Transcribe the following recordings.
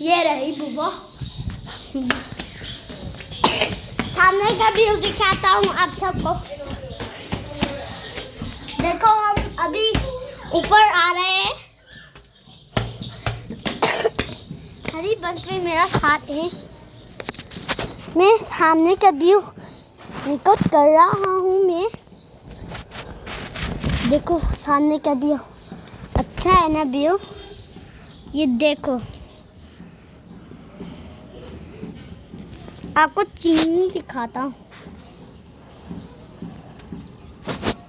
ये रही बुबो। सामने का व्यू दिखाता हूँ आप सबको। देखो हम अभी ऊपर आ रहे हैं। हरिवंश में मेरा साथ है। मैं सामने का व्यू रिकॉर्ड कर रहा हूँ मैं। देखो सामने का व्यू अच्छा है ना व्यू। ये देखो आपको चीनी दिखाता हूँ।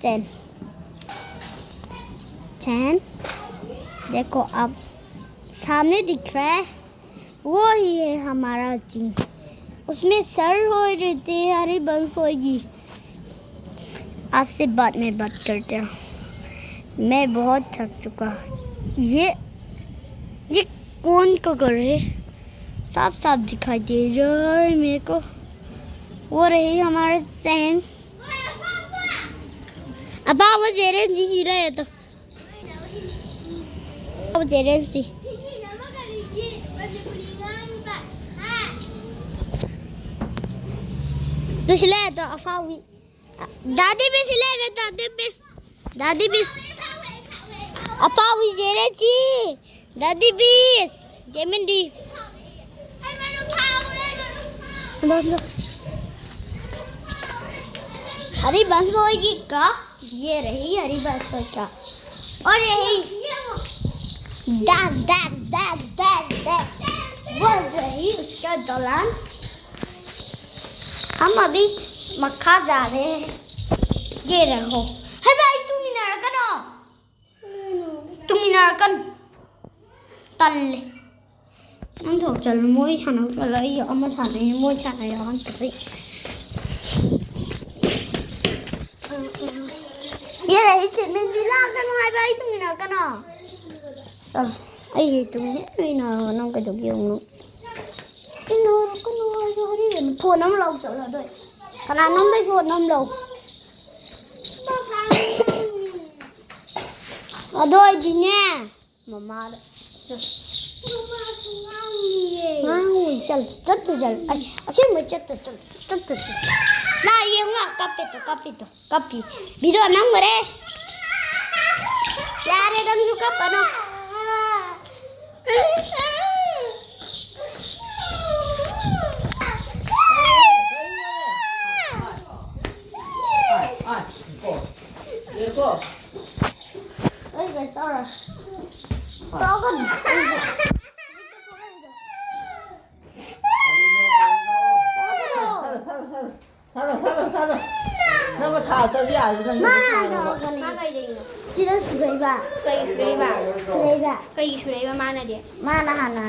चैन चैन देखो आप सामने दिख रहा है, वो ही है हमारा चीन। उसमें सर हो रहते हैं, हरिवंश होगी। आपसे बाद में बात करते हैं। मैं बहुत थक चुका। ये कौन को कर रहे? साफ साफ दिखाई दे रहा है मेरे को। वो रही हमारे सैन। अब वो जेरन जी ही रहे तो वो जेरन सी तो सिले तो अफावी दादी भी सिले रे दादी भी अफावी जेरन सी दादी भी जेमिन दी हरिवंश होगी का। ये रही हरिवंश का और यही वो रही उसका दौरान। हम अभी मक्खा जा रहे हैं। ये रहो है भाई तुम इनारकन तल्ले हम तो चल मोई छाना चल ये अम्मा छाने मोई छाना यहाँ चल। ये रही चमेली लाकर है भाई तुम इनारकन चल आई तुमने इनारकन का जो किया उन्होंने फोन हम लोग चला दो खना नम दे फोन हम लोग अदोई दिने मम्मा चल अच्छे में चल ला ये ना कपी वीडियो नंग मरे यार रंग जो कप ना Sila Suraiba. Suraiba. Mana dia? Mana Hana?